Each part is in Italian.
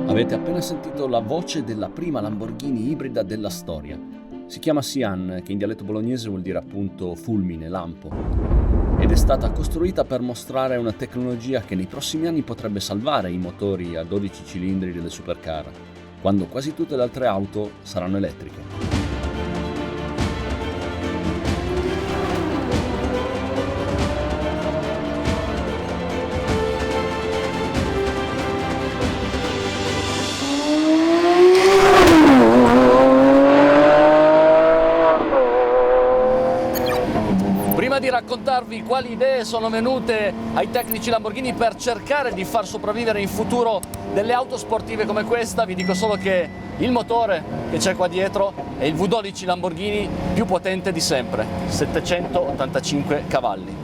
Avete appena sentito la voce della prima Lamborghini ibrida della storia. Si chiama Sian, che in dialetto bolognese vuol dire appunto fulmine, lampo, ed è stata costruita per mostrare una tecnologia che nei prossimi anni potrebbe salvare i motori a 12 cilindri delle supercar, quando quasi tutte le altre auto saranno elettriche. Prima di raccontarvi quali idee sono venute ai tecnici Lamborghini per cercare di far sopravvivere in futuro delle auto sportive come questa, vi dico solo che il motore che c'è qua dietro è il V12 Lamborghini più potente di sempre, 785 cavalli.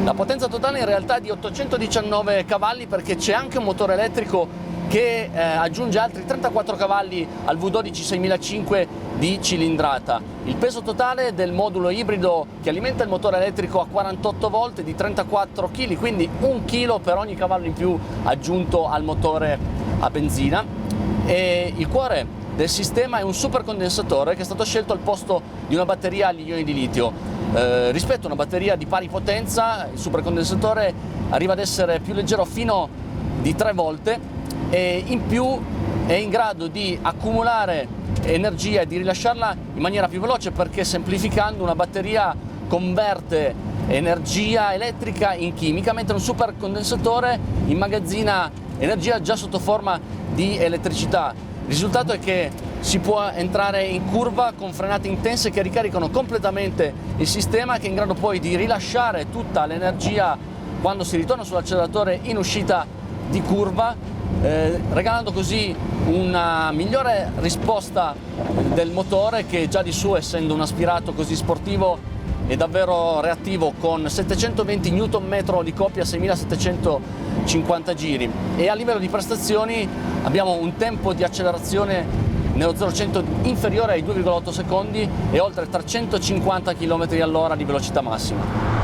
La potenza totale in realtà è di 819 cavalli perché c'è anche un motore elettrico che aggiunge altri 34 cavalli al V12 6005 di cilindrata. Il peso totale del modulo ibrido che alimenta il motore elettrico a 48 volt è di 34 kg, quindi 1 kg per ogni cavallo in più aggiunto al motore a benzina. E il cuore del sistema è un supercondensatore che è stato scelto al posto di una batteria agli ioni di litio. Rispetto a una batteria di pari potenza, il supercondensatore arriva ad essere più leggero fino di 3 volte e in più è in grado di accumulare energia e di rilasciarla in maniera più veloce, perché semplificando una batteria converte energia elettrica in chimica, mentre un supercondensatore immagazzina energia già sotto forma di elettricità. Il risultato è che si può entrare in curva con frenate intense che ricaricano completamente il sistema, che è in grado poi di rilasciare tutta l'energia quando si ritorna sull'acceleratore in uscita di curva, regalando così una migliore risposta del motore, che già di suo, essendo un aspirato così sportivo, è davvero reattivo, con 720 Nm di coppia a 6750 giri. E a livello di prestazioni abbiamo un tempo di accelerazione nello 0-100 inferiore ai 2,8 secondi e oltre 350 km/h di velocità massima.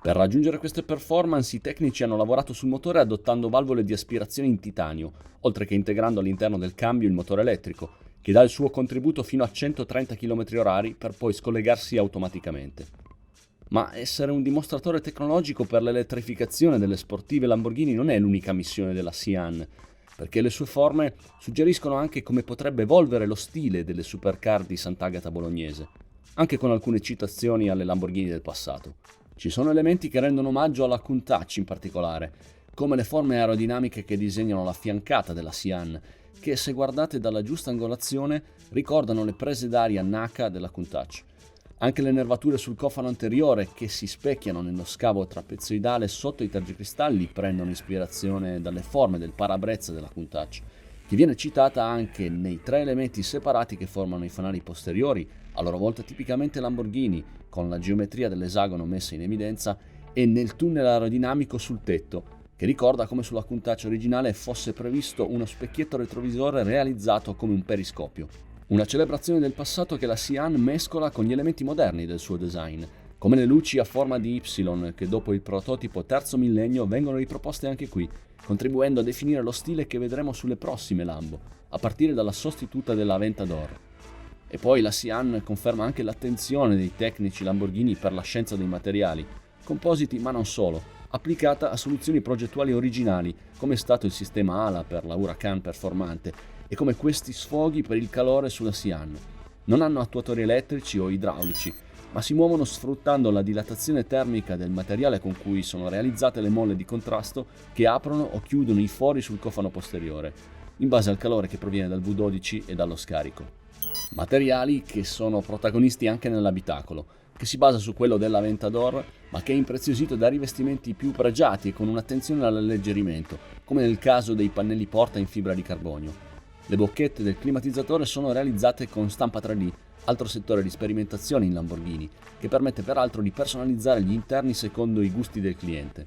Per raggiungere queste performance i tecnici hanno lavorato sul motore adottando valvole di aspirazione in titanio, oltre che integrando all'interno del cambio il motore elettrico, che dà il suo contributo fino a 130 km/h per poi scollegarsi automaticamente. Ma essere un dimostratore tecnologico per l'elettrificazione delle sportive Lamborghini non è l'unica missione della Sian, perché le sue forme suggeriscono anche come potrebbe evolvere lo stile delle supercar di Sant'Agata bolognese, anche con alcune citazioni alle Lamborghini del passato. Ci sono elementi che rendono omaggio alla Countach in particolare, come le forme aerodinamiche che disegnano la fiancata della Sian, che se guardate dalla giusta angolazione ricordano le prese d'aria NACA della Countach. Anche le nervature sul cofano anteriore, che si specchiano nello scavo trapezoidale sotto i tergicristalli, prendono ispirazione dalle forme del parabrezza della Countach, che viene citata anche nei 3 elementi separati che formano i fanali posteriori, a loro volta tipicamente Lamborghini, con la geometria dell'esagono messa in evidenza, e nel tunnel aerodinamico sul tetto, che ricorda come sulla Countach originale fosse previsto uno specchietto retrovisore realizzato come un periscopio. Una celebrazione del passato che la Sian mescola con gli elementi moderni del suo design, come le luci a forma di Y che dopo il prototipo terzo millennio vengono riproposte anche qui, contribuendo a definire lo stile che vedremo sulle prossime Lambo, a partire dalla sostituta della Aventador. E poi la Sian conferma anche l'attenzione dei tecnici Lamborghini per la scienza dei materiali, compositi ma non solo, applicata a soluzioni progettuali originali, come è stato il sistema ALA per la Huracan performante e come questi sfoghi per il calore sulla Sian. Non hanno attuatori elettrici o idraulici, ma si muovono sfruttando la dilatazione termica del materiale con cui sono realizzate le molle di contrasto che aprono o chiudono i fori sul cofano posteriore, in base al calore che proviene dal V12 e dallo scarico. Materiali che sono protagonisti anche nell'abitacolo, che si basa su quello dell'Aventador, ma che è impreziosito da rivestimenti più pregiati e con un'attenzione all'alleggerimento, come nel caso dei pannelli porta in fibra di carbonio. Le bocchette del climatizzatore sono realizzate con stampa 3D, altro settore di sperimentazione in Lamborghini, che permette peraltro di personalizzare gli interni secondo i gusti del cliente.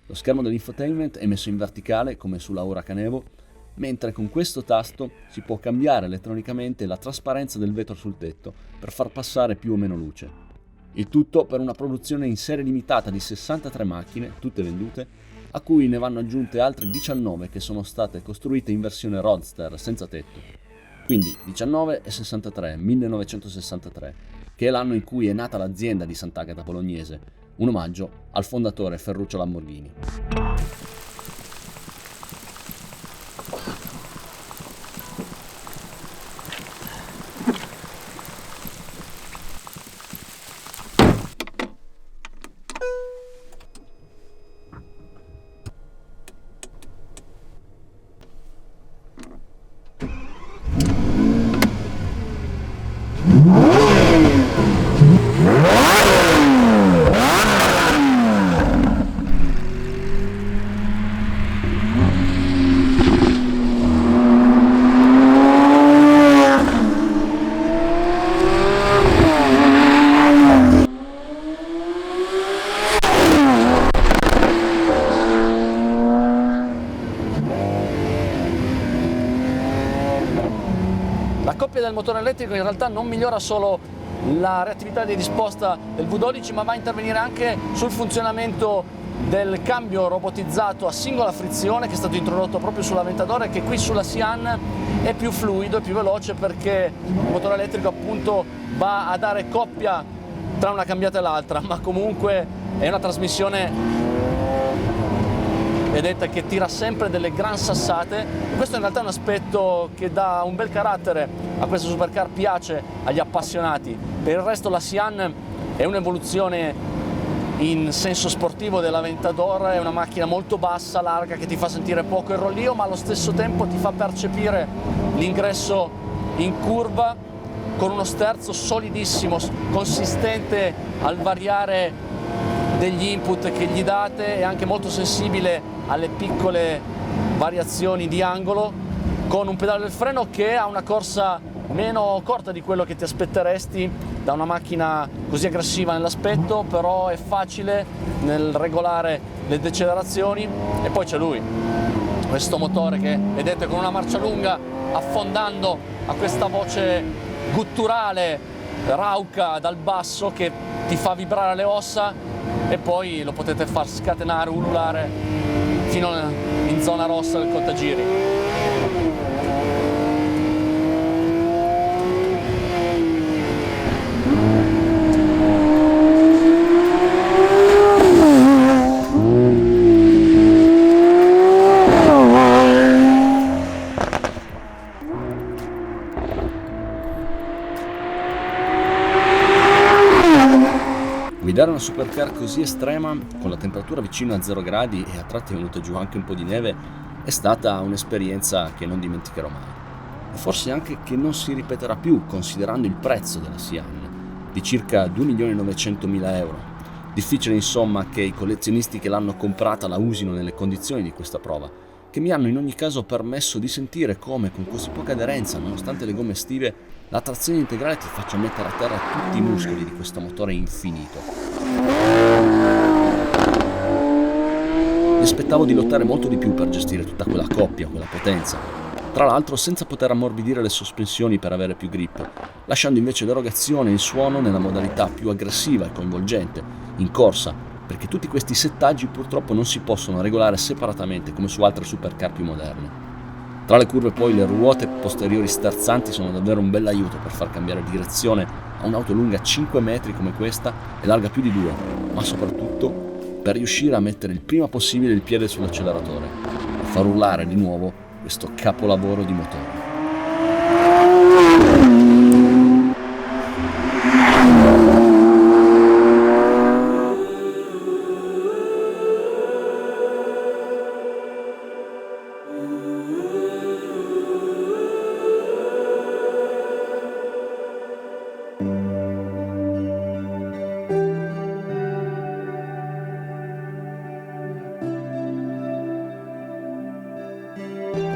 Lo schermo dell'infotainment è messo in verticale, come sulla Huracan Evo, mentre con questo tasto si può cambiare elettronicamente la trasparenza del vetro sul tetto per far passare più o meno luce. Il tutto per una produzione in serie limitata di 63 macchine, tutte vendute, a cui ne vanno aggiunte altre 19 che sono state costruite in versione Roadster senza tetto. Quindi 19 e 63, 1963, che è l'anno in cui è nata l'azienda di Sant'Agata Bolognese, un omaggio al fondatore Ferruccio Lamborghini. La coppia del motore elettrico in realtà non migliora solo la reattività di risposta del V12, ma va a intervenire anche sul funzionamento del cambio robotizzato a singola frizione che è stato introdotto proprio sull'Aventador e che qui sulla Sian è più fluido e più veloce, perché il motore elettrico appunto va a dare coppia tra una cambiata e l'altra, ma comunque è una trasmissione, vedete, che tira sempre delle gran sassate. Questo in realtà è un aspetto che dà un bel carattere a questo supercar, piace agli appassionati. Per il resto la Sian è un'evoluzione in senso sportivo dell'Aventador, è una macchina molto bassa, larga, che ti fa sentire poco il rollio, ma allo stesso tempo ti fa percepire l'ingresso in curva con uno sterzo solidissimo, consistente al variare degli input che gli date, e anche molto sensibile alle piccole variazioni di angolo, con un pedale del freno che ha una corsa meno corta di quello che ti aspetteresti da una macchina così aggressiva nell'aspetto, però è facile nel regolare le decelerazioni. E poi c'è lui, questo motore che vedete con una marcia lunga affondando a questa voce gutturale rauca dal basso che ti fa vibrare le ossa, e poi lo potete far scatenare, ululare fino in zona rossa del contagiri. Guidare una supercar così estrema, con la temperatura vicino a 0 gradi e a tratti è venuta giù anche un po' di neve, è stata un'esperienza che non dimenticherò mai. E forse anche che non si ripeterà più, considerando il prezzo della Sian, di circa 2.900.000 euro. Difficile insomma che i collezionisti che l'hanno comprata la usino nelle condizioni di questa prova, che mi hanno in ogni caso permesso di sentire come, con così poca aderenza, nonostante le gomme estive, la trazione integrale ti faccia mettere a terra tutti i muscoli di questo motore infinito. Mi aspettavo di lottare molto di più per gestire tutta quella coppia, quella potenza. Tra l'altro senza poter ammorbidire le sospensioni per avere più grip, lasciando invece l'erogazione e il suono nella modalità più aggressiva e coinvolgente, in corsa, perché tutti questi settaggi purtroppo non si possono regolare separatamente come su altre supercar più moderne. Tra le curve poi le ruote posteriori sterzanti sono davvero un bel aiuto per far cambiare direzione a un'auto lunga 5 metri come questa e larga più di 2, ma soprattutto per riuscire a mettere il prima possibile il piede sull'acceleratore e far urlare di nuovo questo capolavoro di motore.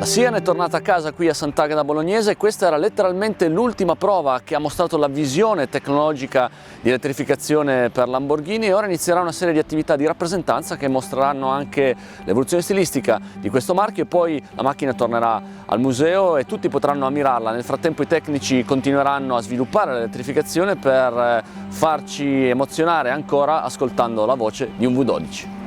La Sian è tornata a casa qui a Sant'Agata Bolognese e questa era letteralmente l'ultima prova che ha mostrato la visione tecnologica di elettrificazione per Lamborghini, e ora inizierà una serie di attività di rappresentanza che mostreranno anche l'evoluzione stilistica di questo marchio, e poi la macchina tornerà al museo e tutti potranno ammirarla. Nel frattempo i tecnici continueranno a sviluppare l'elettrificazione per farci emozionare ancora ascoltando la voce di un V12.